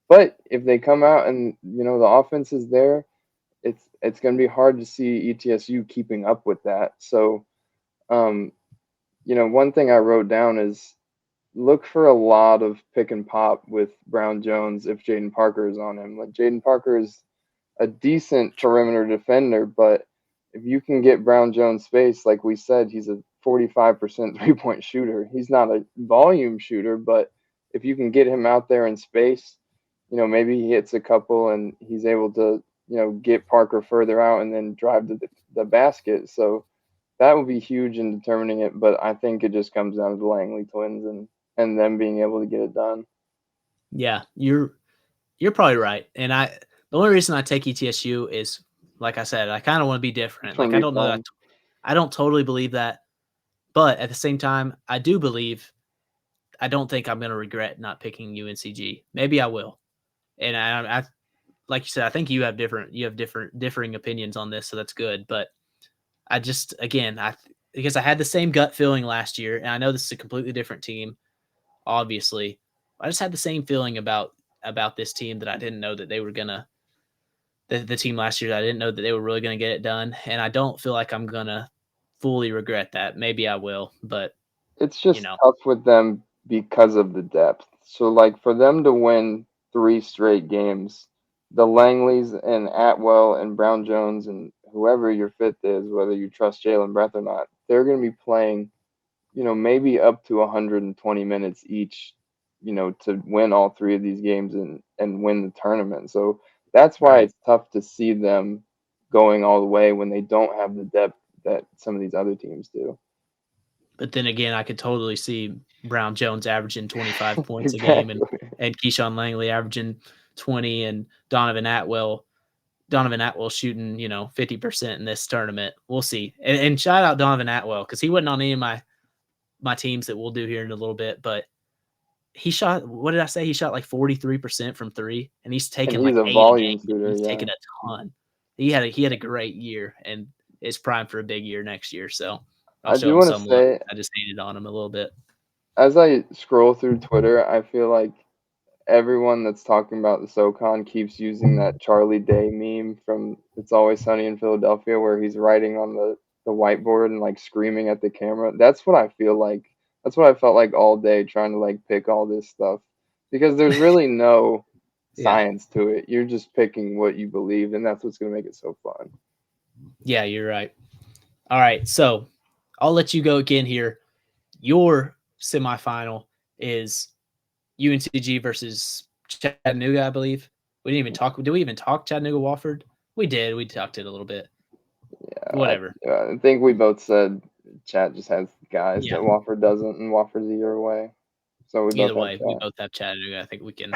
But if they come out and the offense is there, it's going to be hard to see ETSU keeping up with that. So, one thing I wrote down is look for a lot of pick and pop with Brown Jones if Jaden Parker is on him. Like Jaden Parker is a decent perimeter defender, but if you can get Brown Jones space, like we said, he's a 45% 3-point shooter. He's not a volume shooter, but if you can get him out there in space, maybe he hits a couple and he's able to, get Parker further out and then drive to the basket. So that would be huge in determining it. But I think it just comes down to the Langley twins and them being able to get it done. Yeah, you're probably right. And the only reason I take ETSU is, like I said, I kind of want to be different. Like I don't know that I don't totally believe that, but at the same time, I do believe. I don't think I'm going to regret not picking UNCG. Maybe I will. And I like you said, I think you have differing opinions on this, so that's good. But I just, again, because I had the same gut feeling last year, and I know this is a completely different team, obviously. I just had the same feeling about this team that I didn't know that they were gonna. The team last year, I didn't know that they were really gonna get it done, and I don't feel like I'm gonna fully regret that. Maybe I will, but it's just tough with them because of the depth. So, like, for them to win 3 straight games, the Langleys and Atwell and Brown Jones and whoever your 5th is, whether you trust Jalen Breath or not, they're going to be playing, maybe up to 120 minutes each, to win all 3 of these games and win the tournament. So that's why it's tough to see them going all the way when they don't have the depth that some of these other teams do. But then again, I could totally see Brown Jones averaging 25 points a game Exactly. and Keyshawn Langley averaging 20 and Donovan Atwell shooting, 50% in this tournament. We'll see. And shout out Donovan Atwell because he wasn't on any of my teams that we'll do here in a little bit, but he shot, what did I say? He shot like 43% from three, and he's taken And he's like a 8 a volume game. shooter, He's yeah. taken a ton. He had a great year and is primed for a big year next year. So I'll I show do him want to some love. say, I just hated on him a little bit. as I scroll through Twitter, I feel like everyone that's talking about the SoCon keeps using that Charlie Day meme from It's Always Sunny in Philadelphia where he's writing on the whiteboard and like screaming at the camera. That's what I feel like. That's what I felt like all day trying to like pick all this stuff because there's really no Yeah. science to it. You're just picking what you believe, and that's what's going to make it so fun. Yeah, you're right. All right. So I'll let you go again here. Your semifinal is UNCG versus Chattanooga, I believe. We didn't even talk. Did we even talk Chattanooga Wofford? We did. We talked it a little bit. Yeah, Whatever. I think we both said Chat just has guys Yeah. that Wofford doesn't, and Wofford's a year away. So we both Either have way, we Chat. both have Chattanooga. I think we can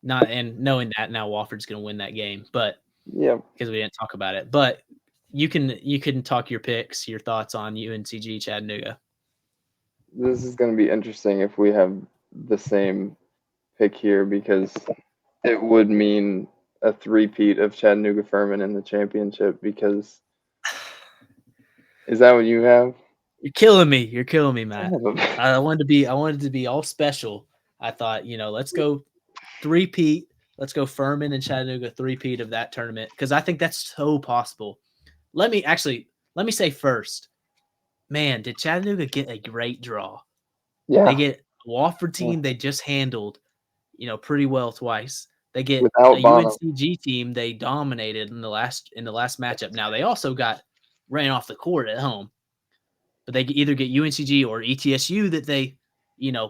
not, and knowing that now Wofford's going to win that game, but Yep. because we didn't talk about it. But you can talk your picks, your thoughts on UNCG Chattanooga. This is going to be interesting if we have the same pick here because it would mean a three-peat of Chattanooga Furman in the championship because is that what you have? You're killing me. You're killing me, Matt. Son of a- I wanted to be all special. I thought, let's go three-peat. Let's go Furman and Chattanooga three-peat of that tournament because I think that's so possible. Let me say first, man, did Chattanooga get a great draw? They Yeah, get a Wofford team they just handled, pretty well twice. They get a without Bonham. UNCG team they dominated in the last matchup. Now they also got ran off the court at home, but they either get UNCG or ETSU that they,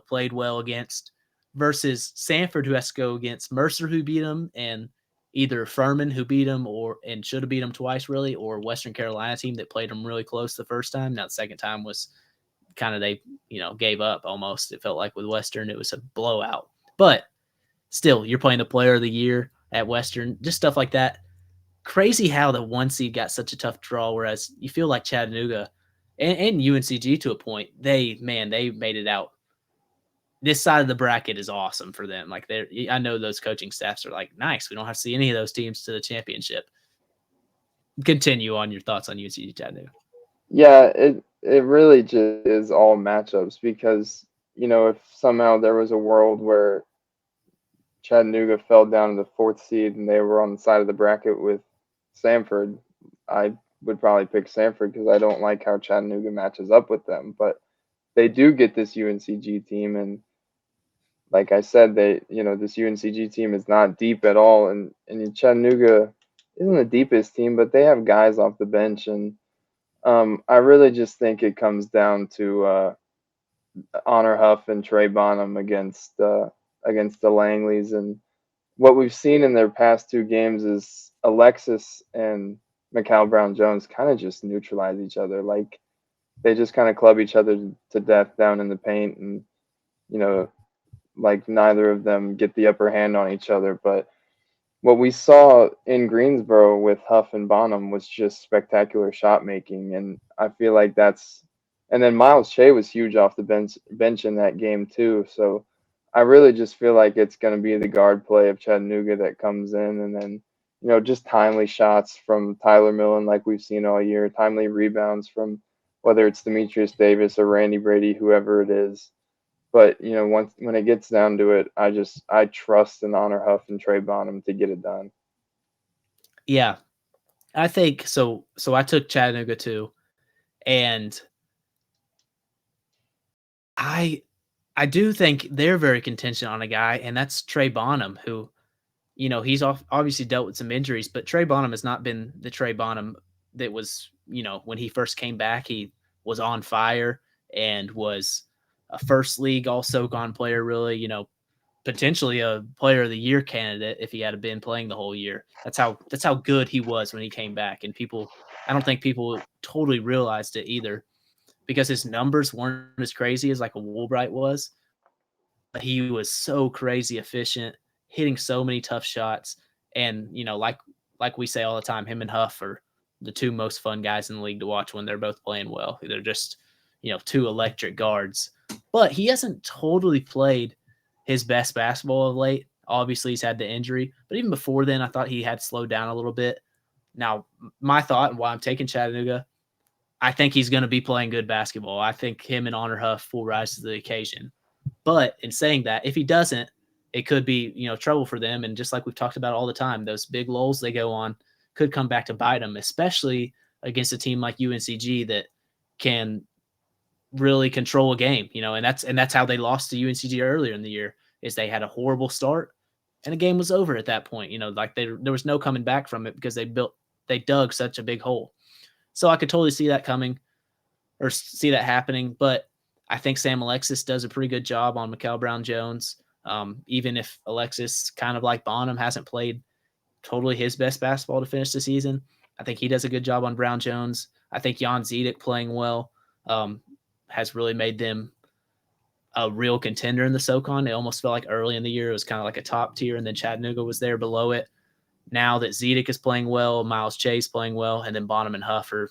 played well against versus Sanford who has to go against Mercer who beat them and either Furman who beat them and should have beat them twice really, or Western Carolina team that played them really close the first time. Now the second time was kind of they, gave up almost. It felt like with Western it was a blowout. But still, you're playing the player of the year at Western, just stuff like that. Crazy how the one seed got such a tough draw, whereas you feel like Chattanooga and UNCG to a point, they made it out. This side of the bracket is awesome for them. Like I know those coaching staffs are like, nice. We don't have to see any of those teams to the championship. Continue on your thoughts on UNCG Chattanooga. Yeah, it really just is all matchups because if somehow there was a world where Chattanooga fell down to the fourth seed and they were on the side of the bracket with Samford, I would probably pick Samford because I don't like how Chattanooga matches up with them. But they do get this UNCG team, and like I said, this UNCG team is not deep at all, and Chattanooga isn't the deepest team, but they have guys off the bench, and I really just think it comes down to Honor Huff and Trey Bonham against the Langleys, and what we've seen in their past two games is Alexis and Mikal Brown Jones kind of just neutralize each other. Like they just kind of club each other to death down in the paint, and you know, like neither of them get the upper hand on each other. But what we saw in Greensboro with Huff and Bonham was just spectacular shot making, and I feel like that's. And then Miles Shea was huge off the bench in that game too. So I really just feel like it's going to be the guard play of Chattanooga that comes in, and then just timely shots from Tyler Millen like we've seen all year, timely rebounds from whether it's Demetrius Davis or Randy Brady, whoever it is. But once when it gets down to it, I trust in Honor Huff and Trey Bonham to get it done. Yeah, I think so. So I took Chattanooga too, and I do think they're very contingent on a guy, and that's Trey Bonham, who, he's obviously dealt with some injuries, but Trey Bonham has not been the Trey Bonham that was, when he first came back, he was on fire and was a first league all SoCon player, really, potentially a player of the year candidate if he had been playing the whole year. That's how good he was when he came back. And I don't think people totally realized it either because his numbers weren't as crazy as like a Woolbright was. But he was so crazy efficient, hitting so many tough shots. And, like we say all the time, him and Huff are the two most fun guys in the league to watch when they're both playing well. They're just, two electric guards. But he hasn't totally played his best basketball of late. Obviously, he's had the injury. But even before then, I thought he had slowed down a little bit. Now, my thought and why I'm taking Chattanooga, I think he's going to be playing good basketball. I think him and Honor Huff will rise to the occasion. But in saying that, if he doesn't, it could be, trouble for them. And just like we've talked about all the time, those big lulls they go on could come back to bite them, especially against a team like UNCG that can really control a game, and that's how they lost to UNCG earlier in the year is they had a horrible start and the game was over at that point. Like there was no coming back from it because they dug such a big hole. So I could totally see that coming or see that happening. But I think Sam Alexis does a pretty good job on Mikal Brown-Jones. Even if Alexis, kind of like Bonham, hasn't played totally his best basketball to finish the season, I think he does a good job on Brown-Jones. I think Jan Zedek playing well has really made them a real contender in the SoCon. It almost felt like early in the year it was kind of like a top tier, and then Chattanooga was there below it. Now that Zedek is playing well, Miles Chase playing well, and then Bonham and Huff are,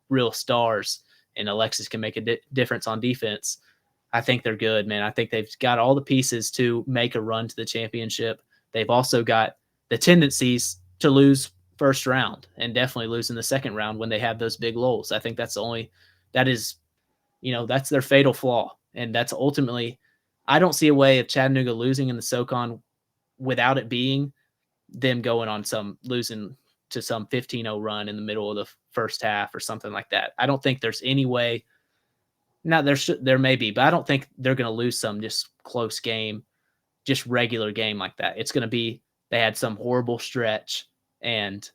real stars, and Alexis can make a difference on defense, I think they're good, man. I think they've got all the pieces to make a run to the championship. They've also got the tendencies to lose first round and definitely lose in the second round when they have those big lulls. I think that's that's their fatal flaw. And that's ultimately, I don't see a way of Chattanooga losing in the SoCon without it being them going on losing to some 15-0 run in the middle of the first half or something like that. I don't think there's any way. Now there may be, but I don't think they're going to lose some just close game, just regular game like that. It's going to be they had some horrible stretch and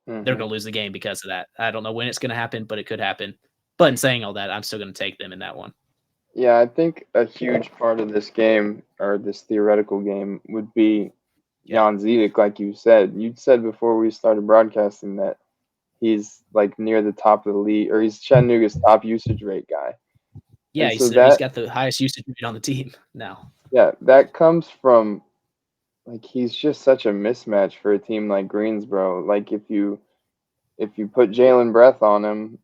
they're going to lose the game because of that. I don't know when it's going to happen, but it could happen. But in saying all that, I'm still going to take them in that one. Yeah, I think a huge part of this game or this theoretical game would be Jan Zedek, like you said. You'd said before we started broadcasting that he's like near the top of the league, or he's Chattanooga's top usage rate guy. Yeah, he's got the highest usage rate on the team now. Yeah, that comes from like he's just such a mismatch for a team like Greensboro. Like if you put Jalen Breath on him,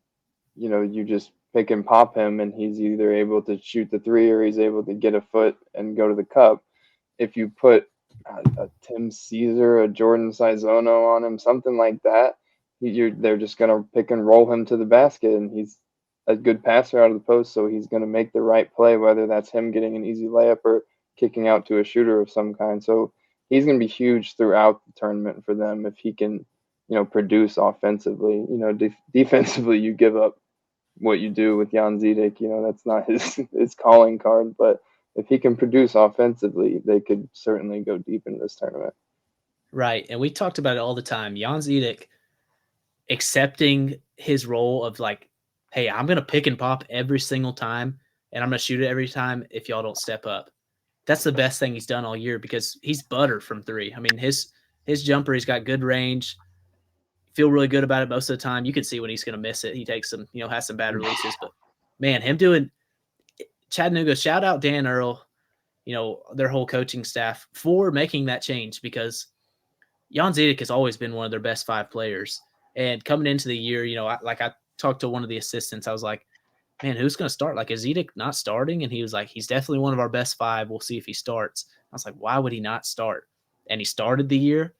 you just pick and pop him, and he's either able to shoot the three or he's able to get a foot and go to the cup. If you put a Tim Caesar, a Jordan Sizono on him, something like that, they're just going to pick and roll him to the basket, and he's a good passer out of the post, so he's going to make the right play, whether that's him getting an easy layup or kicking out to a shooter of some kind. So he's going to be huge throughout the tournament for them if he can, produce offensively. Defensively, you give up what you do with Jan Zedek. That's not his calling card, but if he can produce offensively, they could certainly go deep in this tournament. Right. And we talked about it all the time. Jan Zedek accepting his role of like, hey, I'm going to pick and pop every single time, and I'm going to shoot it every time if y'all don't step up. That's the best thing he's done all year because he's butter from three. I mean, his jumper, he's got good range. Feel really good about it most of the time. You can see when he's going to miss it. He takes some, has some bad releases. But, man, him doing Chattanooga, shout out Dan Earl, their whole coaching staff for making that change because Jan Zedek has always been one of their best five players. And coming into the year, I talked to one of the assistants. I was like, man, who's going to start? Like, is Zedek not starting? And he was like, he's definitely one of our best five. We'll see if he starts. I was like, why would he not start? And he started the year,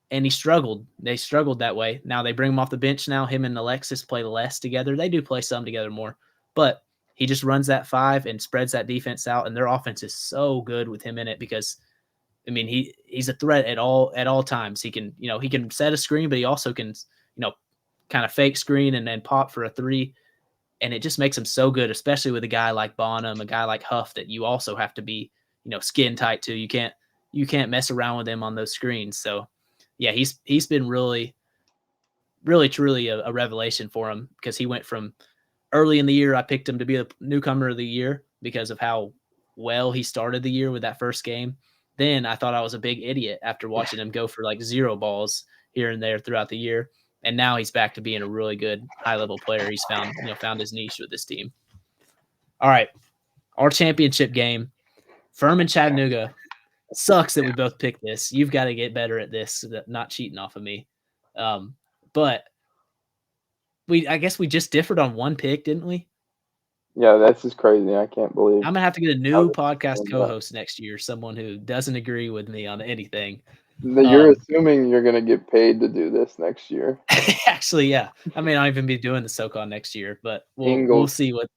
and he struggled. They struggled that way. Now they bring him off the bench now. Him and Alexis play less together. They do play some together more. But he just runs that five and spreads that defense out, and their offense is so good with him in it because, I mean, he's a threat at all times. He can, he can set a screen, but he also can, kind of fake screen and then pop for a three. And it just makes him so good, especially with a guy like Bonham, a guy like Huff that you also have to be, skin tight to. You can't mess around with him on those screens. So, yeah, he's been really, really, truly a revelation for him because he went from early in the year, I picked him to be a newcomer of the year because of how well he started the year with that first game, then I thought I was a big idiot after watching him go for like 0 balls here and there throughout the year. And now he's back to being a really good high-level player. He's found his niche with this team. All right, our championship game, Furman Chattanooga. Sucks that we both picked this. You've got to get better at this, not cheating off of me. But I guess we just differed on one pick, didn't we? Yeah, that's just crazy. I can't believe. I'm gonna have to get a how new this podcast turned out. co-host next year, someone who doesn't agree with me on anything. You're assuming you're gonna get paid to do this next year. Actually, yeah. I may not even be doing the SoCon next year, but we'll Ingalls, see what.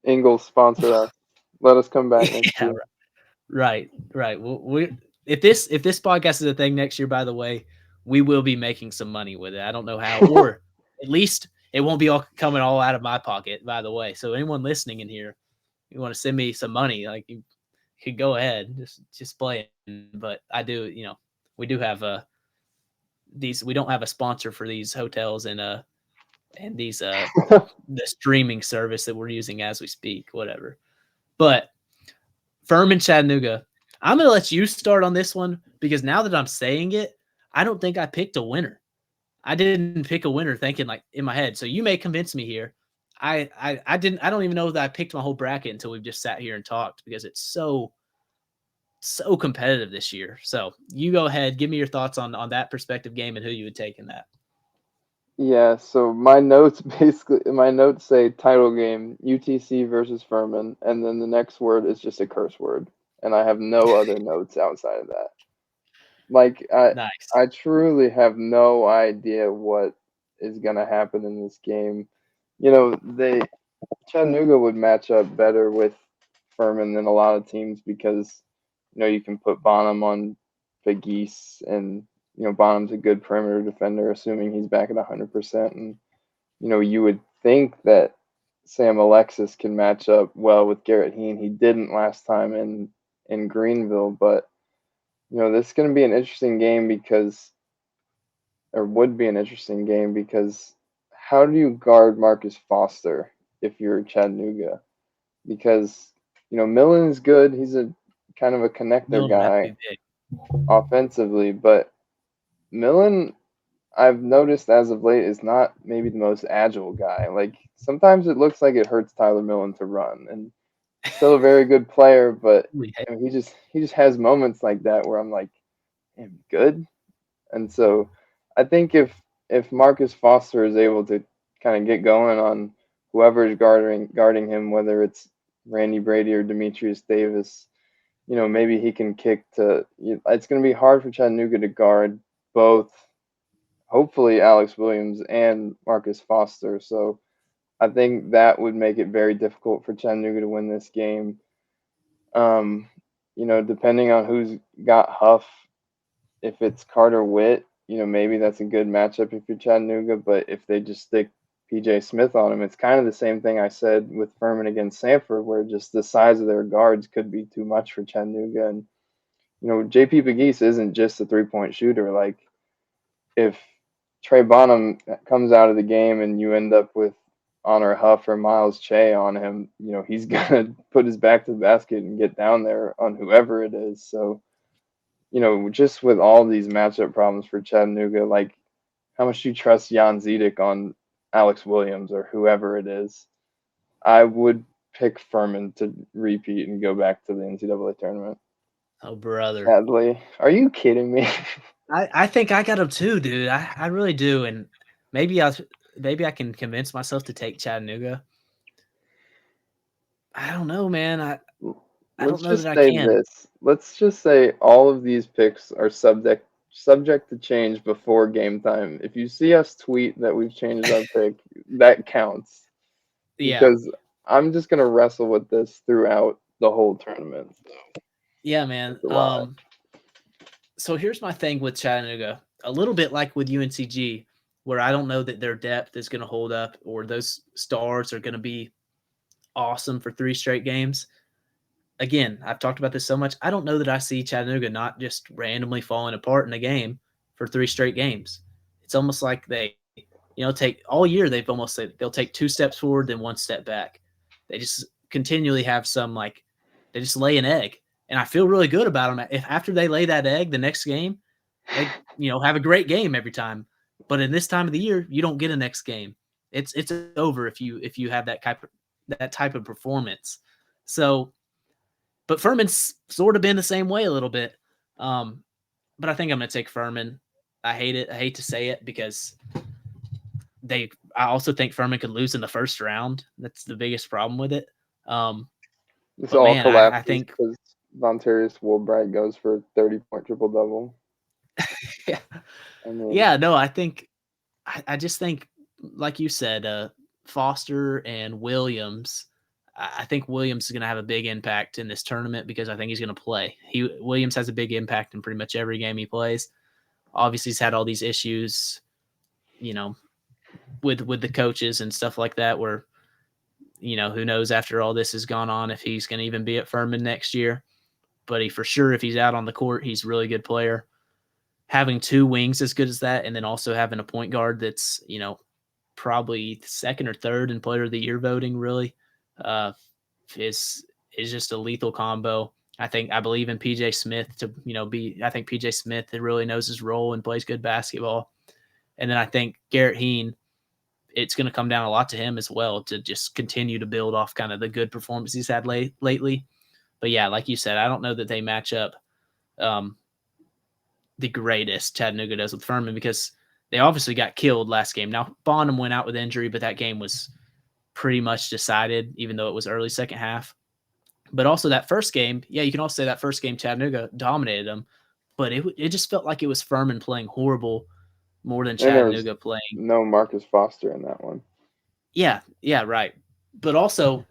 Ingalls sponsor us. Let us come back next Yeah, year. right. We if this podcast is a thing next year, by the way, we will be making some money with it. I don't know how, or at least it won't be all coming all out of my pocket. By the way, so anyone listening in here, you want to send me some money, like you could go ahead, just play it. But I do, we do have these. We don't have a sponsor for these hotels and these the streaming service that we're using as we speak. Whatever, but. Furman Chattanooga. I'm going to let you start on this one because now that I'm saying it, I don't think I picked a winner. I didn't pick a winner thinking like in my head. So you may convince me here. I didn't. I don't even know that I picked my whole bracket until we've just sat here and talked because it's so competitive this year. So you go ahead, give me your thoughts on that perspective game and who you would take in that. Yeah, so my notes say title game UTC versus Furman, and then the next word is just a curse word, and I have no other notes outside of that. Like Nice. I truly have no idea what is gonna happen in this game. Chattanooga would match up better with Furman than a lot of teams because you can put Bonham on Pegues, and Bonham's a good perimeter defender, assuming he's back at 100%. And you would think that Sam Alexis can match up well with Garrett Heen. He didn't last time in Greenville, but this is going to be an interesting game would be an interesting game because how do you guard Marcus Foster if you're Chattanooga? Because Millen is good. He's a kind of a connector Millen would have to guy be big. offensively, but Millen, I've noticed as of late, is not maybe the most agile guy. Like sometimes it looks like it hurts Tyler Millen to run, and still a very good player, but he just has moments like that where I'm like, am good. And so I think if Marcus Foster is able to kind of get going on whoever is guarding him, whether it's Randy Brady or Demetrius Davis, maybe he can kick to. It's going to be hard for Chattanooga to guard both, hopefully Alex Williams and Marcus Foster. So I think that would make it very difficult for Chattanooga to win this game. Depending on who's got Huff, if it's Carter Witt, maybe that's a good matchup if you're Chattanooga. But if they just stick PJ Smith on him, it's kind of the same thing I said with Furman against Sanford, where just the size of their guards could be too much for Chattanooga. And JP Pegues isn't just a 3-point shooter. Like if Trey Bonham comes out of the game and you end up with Honor Huff or Miles Che on him, he's gonna put his back to the basket and get down there on whoever it is. So, just with all these matchup problems for Chattanooga, like how much do you trust Jan Zedek on Alex Williams or whoever it is? I would pick Furman to repeat and go back to the NCAA tournament. Oh, brother. Sadly. Are you kidding me? I think I got him too, dude. I really do. And maybe I can convince myself to take Chattanooga. I don't know, man. I don't know that I can. This. Let's just say all of these picks are subject to change before game time. If you see us tweet that we've changed our pick, that counts. Yeah. Because I'm just gonna wrestle with this throughout the whole tournament. So yeah, man. So here's my thing with Chattanooga. A little bit like with UNCG, where I don't know that their depth is going to hold up or those stars are going to be awesome for 3 straight games. Again, I've talked about this so much. I don't know that I see Chattanooga not just randomly falling apart in a game for 3 straight games. It's almost like they, take all year. They've almost said they'll take 2 steps forward, then 1 step back. They just continually have some like They just lay an egg. And I feel really good about them. If after they lay that egg the next game, they, have a great game every time. But in this time of the year, you don't get a next game. It's over if you have that type of performance. So, but Furman's sort of been the same way a little bit. But I think I'm going to take Furman. I hate it. I hate to say it because I also think Furman could lose in the first round. That's the biggest problem with it. This But all man, I collapses think because Vontarius Woolbright goes for a 30-point triple-double. yeah. I mean, Yeah, no, I just think, like you said, Foster and Williams. I think Williams is going to have a big impact in this tournament because I think he's going to play. Williams has a big impact in pretty much every game he plays. Obviously, he's had all these issues, with the coaches and stuff like that. Where, who knows after all this has gone on if he's going to even be at Furman next year. But for sure, if he's out on the court, he's a really good player. Having two wings as good as that, and then also having a point guard that's, probably second or third in player of the year voting, really, is just a lethal combo. I believe in PJ Smith to, I think PJ Smith really knows his role and plays good basketball. And then I think Garrett Heen, it's going to come down a lot to him as well to just continue to build off kind of the good performance he's had lately. But yeah, like you said, I don't know that they match up the greatest Chattanooga does with Furman because they obviously got killed last game. Now, Bonham went out with injury, but that game was pretty much decided, even though it was early second half. But also that first game, yeah, you can also say that first game Chattanooga dominated them, but it just felt like it was Furman playing horrible more than Chattanooga playing. No Marcus Foster in that one. Yeah, right. But also,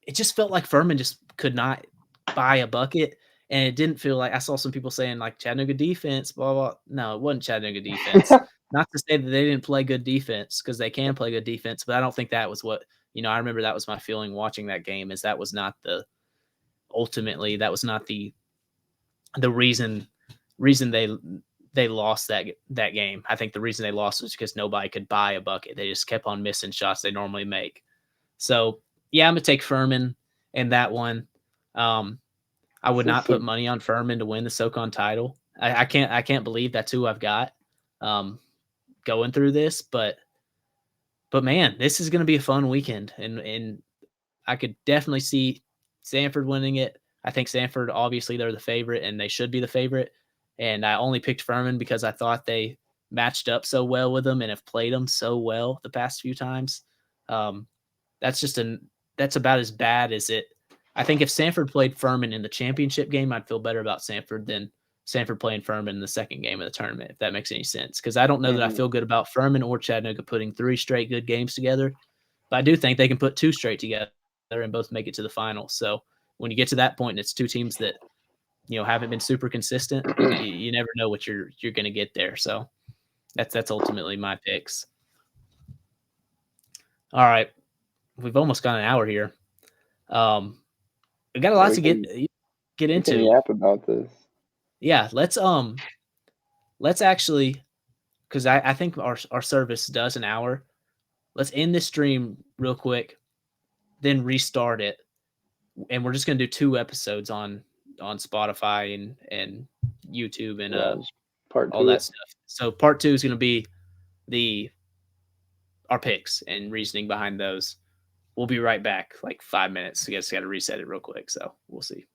it just felt like Furman just could not buy a bucket. And it didn't feel like I saw some people saying like Chattanooga defense, blah, blah. No, it wasn't Chattanooga defense. Not to say that they didn't play good defense because they can play good defense, but I don't think that was what, I remember that was my feeling watching that game is that was not the reason they lost that game. I think the reason they lost was because nobody could buy a bucket. They just kept on missing shots they normally make. So yeah, I'm gonna take Furman in that one. I would not put money on Furman to win the SoCon title. I can't believe that's who I've got going through this, but man, this is going to be a fun weekend, and I could definitely see Sanford winning it. I think Sanford, obviously, they're the favorite, and they should be the favorite. And I only picked Furman because I thought they matched up so well with them and have played them so well the past few times. That's about as bad as it. I think if Sanford played Furman in the championship game, I'd feel better about Sanford than Sanford playing Furman in the second game of the tournament, if that makes any sense. Because I don't know that I feel good about Furman or Chattanooga putting 3 straight good games together. But I do think they can put 2 straight together and both make it to the final. So when you get to that point and it's 2 teams that, haven't been super consistent, you never know what you're going to get there. So that's ultimately my picks. All right. We've almost got an hour here. We got a lot to get into. We can yap about this. Yeah, let's actually, because I think our service does an hour. Let's end this stream real quick, then restart it, and we're just gonna do 2 episodes on Spotify and YouTube and part all that stuff. So part 2 is gonna be our picks and reasoning behind those. We'll be right back, like 5 minutes. I guess I got to reset it real quick, so we'll see.